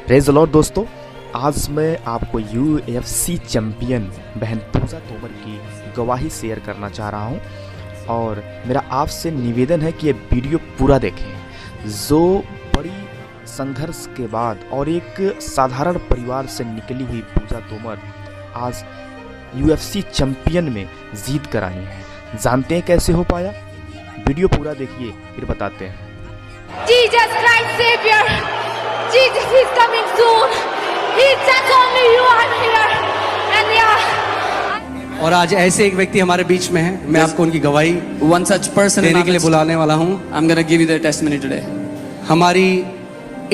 Praise the Lord दोस्तों, आज मैं आपको UFC चैंपियन बहन पूजा तोमर की गवाही शेयर करना चाह रहा हूं और मेरा आपसे निवेदन है कि ये वीडियो पूरा देखें। जो बड़ी संघर्ष के बाद और एक साधारण परिवार से निकली हुई पूजा तोमर आज UFC चैंपियन में जीत कर आई हैं। जानते हैं कैसे हो पाया? वीडियो पूरा देखिए फिर बताते हैं। Jesus Christ Savior, Jesus is coming soon. He says only you are here. And yeah. और आज ऐसे एक व्यक्ति हमारे बीच में है। मैं आपको उनकी गवाही One such person देने के लिए बुलाने वाला हूँ। I'm gonna give you their testimony today. हमारी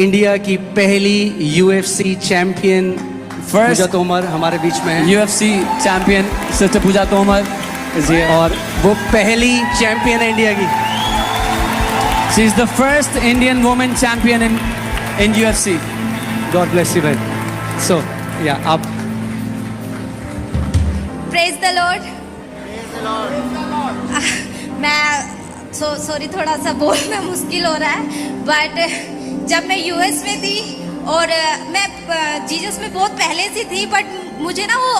इंडिया की पहली UFC चैंपियन पूजा तोमर हमारे बीच में है। UFC champion Sister Pooja Tomar is here. और वो पहली चैंपियन है इंडिया की। She is the first Indian woman champion in UFC. God bless you भाई। So yeah, आप Praise the Lord. मैं सॉरी थोड़ा सा बोलना मुश्किल हो रहा है, बट जब मैं यूएस में थी और मैं जीसस में बहुत पहले से थी, बट मुझे ना वो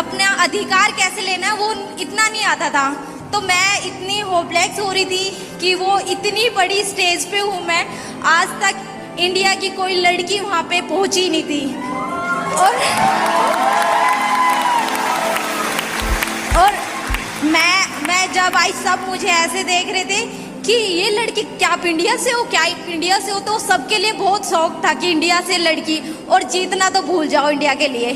अपना अधिकार कैसे लेना है वो इतना नहीं आता था। तो मैं इतनी होपलेस हो रही थी कि वो इतनी बड़ी स्टेज पे हूँ मैं। आज तक इंडिया की कोई लड़की वहाँ पे पहुँची नहीं थी और मैं जब आई सब मुझे ऐसे देख रहे थे कि ये लड़की क्या आप इंडिया से हो, क्या आप इंडिया से हो। तो सबके लिए बहुत शौक था कि इंडिया से लड़की, और जीतना तो भूल जाओ इंडिया के लिए।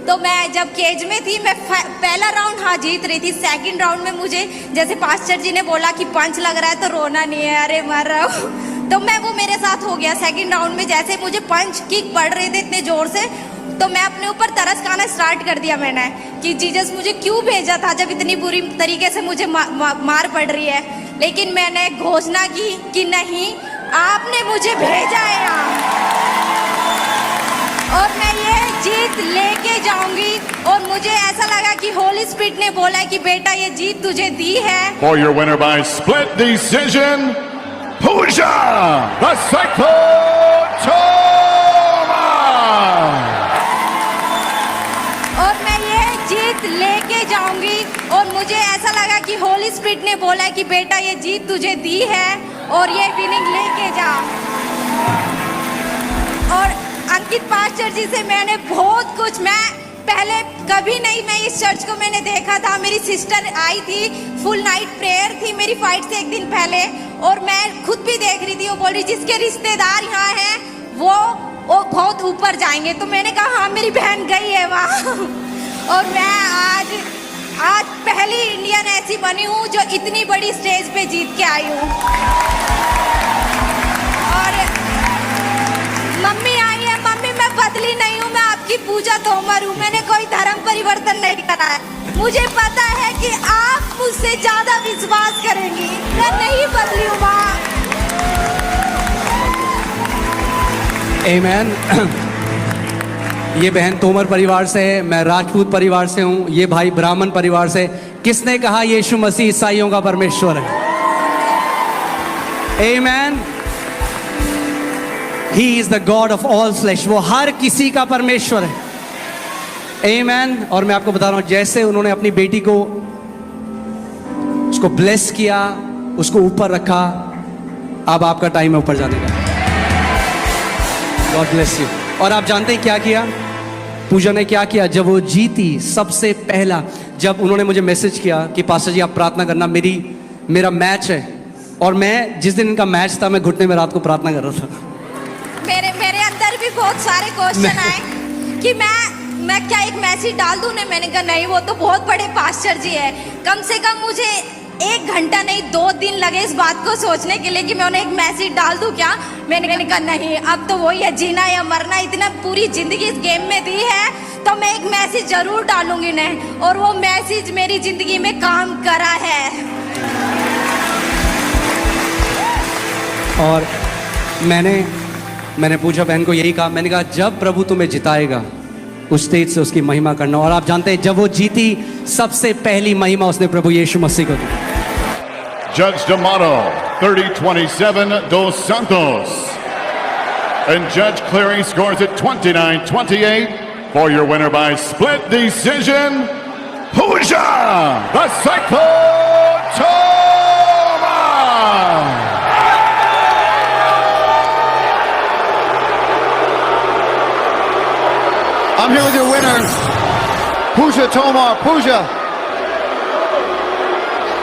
तो मैं जब केज में थी, मैं पहला राउंड हाँ जीत रही थी। सेकंड राउंड में मुझे जैसे पास्टर जी ने बोला कि पंच लग रहा है तो रोना नहीं है, अरे मर रहा हूँ, तो मैं वो मेरे साथ हो गया। सेकंड राउंड में जैसे मुझे पंच किक पड़ रहे थे इतने जोर से, तो मैं अपने ऊपर तरस खाना स्टार्ट कर दिया मैंने कि जीसस मुझे क्यों भेजा था जब इतनी बुरी तरीके से मुझे मार पड़ रही है। लेकिन मैंने घोषणा की कि नहीं, आपने मुझे भेजा है यहाँ और मैं ये जीत लेके जाऊंगी। और मुझे ऐसा लगा कि होली स्पिरिट ने बोला कि बेटा ये जीत तुझे दी है। For your winner by split decision, Pooja the Psycho Tomar. और मैं ये जीत लेके जाऊंगी और मुझे ऐसा लगा कि होली स्पिरिट ने बोला कि बेटा ये जीत तुझे दी है और ये विनिंग लेके जा। और अंकित पास्टर जी से मैंने बहुत कुछ, मैं पहले कभी नहीं, मैं इस चर्च को मैंने देखा था। मेरी सिस्टर आई थी, फुल नाइट प्रेयर थी मेरी फाइट से एक दिन पहले, और मैं खुद भी देख रही थी। वो बोल रही जिसके रिश्तेदार यहाँ हैं वो बहुत ऊपर जाएंगे। तो मैंने कहा हाँ मेरी बहन गई है वहाँ और मैं आज पहली इंडियन ऐसी बनी हूँ जो इतनी बड़ी स्टेज पे जीत के आई हूँ। और मम्मी आई है, मम्मी मैं बदली नहीं हूँ, मैं आपकी पूजा तोमर हूँ, मैंने कोई धर्म परिवर्तन नहीं करा है। मुझे पता है कि आप मुझसे ज्यादा विश्वास करेंगी, मैं नहीं बदली हूँ माँ। आमेन। ये बहन तोमर परिवार से है, मैं राजपूत परिवार से हूँ, ये भाई ब्राह्मण परिवार से। किसने कहा यीशु मसीह ईसाइयों का परमेश्वर है? आमेन। He is the God of all flesh. वो हर किसी का परमेश्वर है। Amen। और मैं आपको बता रहा हूँ, जैसे उन्होंने अपनी बेटी को उसको ब्लेस किया, उसको ऊपर रखा, अब आपका टाइम है ऊपर जाने का। God bless you। और आप जानते हैं क्या किया पूजा ने? क्या किया जब वो जीती? सबसे पहला जब उन्होंने मुझे मैसेज किया कि पास्टर जी आप प्रार्थना करना, मेरा मैच है, और मैं जिस दिन इनका मैच था मैं घुटने में रात को प्रार्थना कर रहा था। मेरे अंदर भी बहुत सारे क्वेश्चन आए कि मैं क्या एक मैसेज डाल दूं? ने मैंने कहा नहीं, वो तो बहुत बड़े पास्टर जी है। कम से कम मुझे 1 घंटा नहीं 2 दिन लगे इस बात को सोचने के लिए कि मैं उन्हें एक मैसेज डाल दूं क्या। मैंने कहा नहीं, अब तो वही है, जीना या मरना, इतना पूरी जिंदगी इस गेम में दी है तो मैं एक मैसेज जरूर डालूंगी उन्हें। और वो मैसेज मेरी जिंदगी में काम करा है। और मैंने पूजा बहन को यही कहा, मैंने कहा जब प्रभु तुम्हें जिताएगा उस स्टेज से उसकी महिमा करना। और आप जानते हैं जब वो जीती सबसे पहली महिमा उसने प्रभु यीशु मसीह को दी। Judge D'Amato, 3027 Dos Santos. And judge clearing scores at 29-28 for your winner by split decision, Pooja the Cyclotoma! I'm here with your winner, Pooja Tomar. Pooja,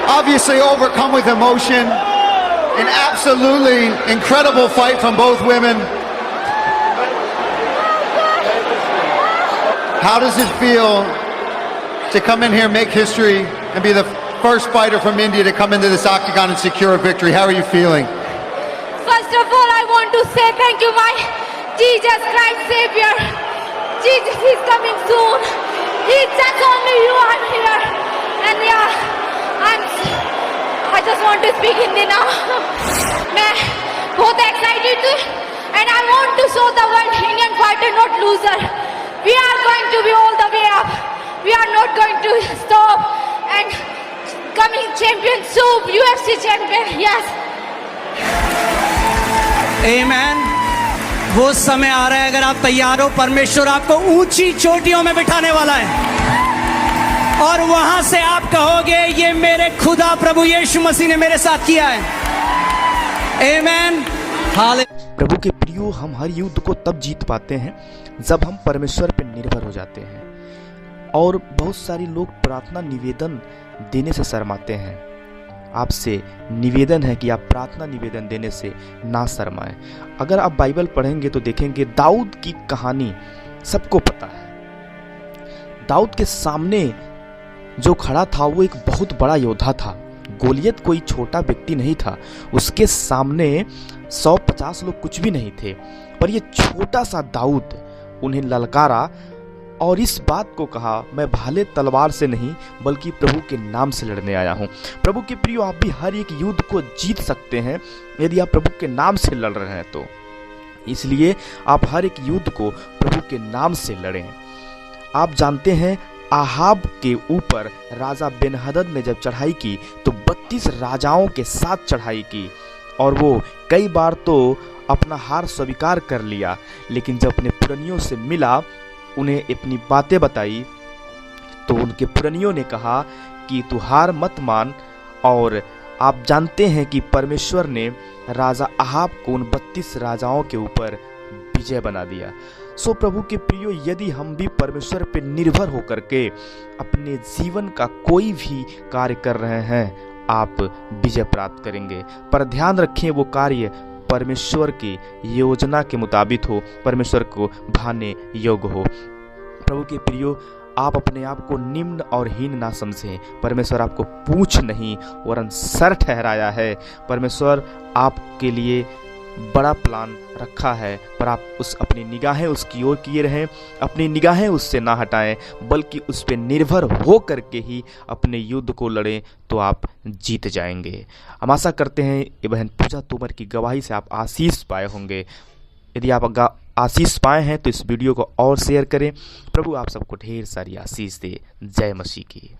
obviously overcome with emotion. An absolutely incredible fight from both women. How does it feel to come in here, make history, and be the first fighter from India to come into this octagon and secure a victory? How are you feeling? First of all, I want to say thank you, my Jesus Christ Savior. Jesus is coming soon. It's just only you are here. And yeah, I just want to speak Hindi now. मैं बहुत excited हूँ. And I want to show the world Indian fighter not loser. We are going to be all the way up. We are not going to stop. And coming champion soon, UFC champion, yes. आमेन। वो समय आ रहा है, अगर आप तैयार हो, परमेश्वर आपको ऊंची चोटियों में बिठाने वाला है और वहां से आप कहोगे ये मेरे खुदा प्रभु यीशु मसीह ने मेरे साथ किया है। आमेन। प्रभु के प्रियो, हम हर युद्ध को तब जीत पाते हैं जब हम परमेश्वर पर निर्भर हो जाते हैं। और बहुत सारे लोग प्रार्थना निवेदन देने से शर्माते हैं। आपसे निवेदन है कि आप प्रार्थना निवेदन देने से ना शर्माएं। अगर आप बाइबल पढ़ेंगे तो देखेंगे दाऊद की कहानी सबको पता है। दाऊद के सामने जो खड़ा था वो एक बहुत बड़ा योद्धा था। गोलियत कोई छोटा व्यक्ति नहीं था। उसके सामने 150 लोग कुछ भी नहीं थे, पर ये छोटा सा दाऊद उन्हें ललकारा और इस बात को कहा, मैं भाले तलवार से नहीं बल्कि प्रभु के नाम से लड़ने आया हूँ। प्रभु के प्रियो, आप भी हर एक युद्ध को जीत सकते हैं यदि आप प्रभु के नाम से लड़ रहे हैं तो। इसलिए आप हर एक युद्ध को प्रभु के नाम से लड़ें। आप जानते हैं आहाब के ऊपर राजा बेनहदद ने जब चढ़ाई की तो 32 राजाओं के साथ चढ़ाई की और वो कई बार तो अपना हार स्वीकार कर लिया, लेकिन जब अपने पुरनियों से मिला, उन्हें अपनी बातें बताई तो उनके पुरनियों ने कहा कि तू हार मत मान। और आप जानते हैं कि परमेश्वर ने राजा आहाब को उन 32 राजाओं के ऊपर विजय बना दिया। सो प्रभु के प्रियो, यदि हम भी परमेश्वर पर निर्भर होकर के अपने जीवन का कोई भी कार्य कर रहे हैं, आप विजय प्राप्त करेंगे। पर ध्यान रखें, वो कार्य परमेश्वर की योजना के मुताबिक हो, परमेश्वर को भाने योग्य हो। प्रभु के प्रियो, आप अपने आप को निम्न और हीन ना समझें। परमेश्वर आपको पूछ नहीं वरन सर ठहराया है। परमेश्वर आपके लिए बड़ा प्लान रखा है, पर आप अपनी निगाहें उसकी ओर किए रहें, अपनी निगाहें उससे ना हटाएं, बल्कि उस पर निर्भर हो करके ही अपने युद्ध को लड़ें, तो आप जीत जाएंगे। हम आशा करते हैं ये बहन पूजा तोमर की गवाही से आप आशीष पाए होंगे। यदि आप आशीष पाए हैं तो इस वीडियो को और शेयर करें। प्रभु आप सबको ढेर सारी आशीष दे। जय मसीह की।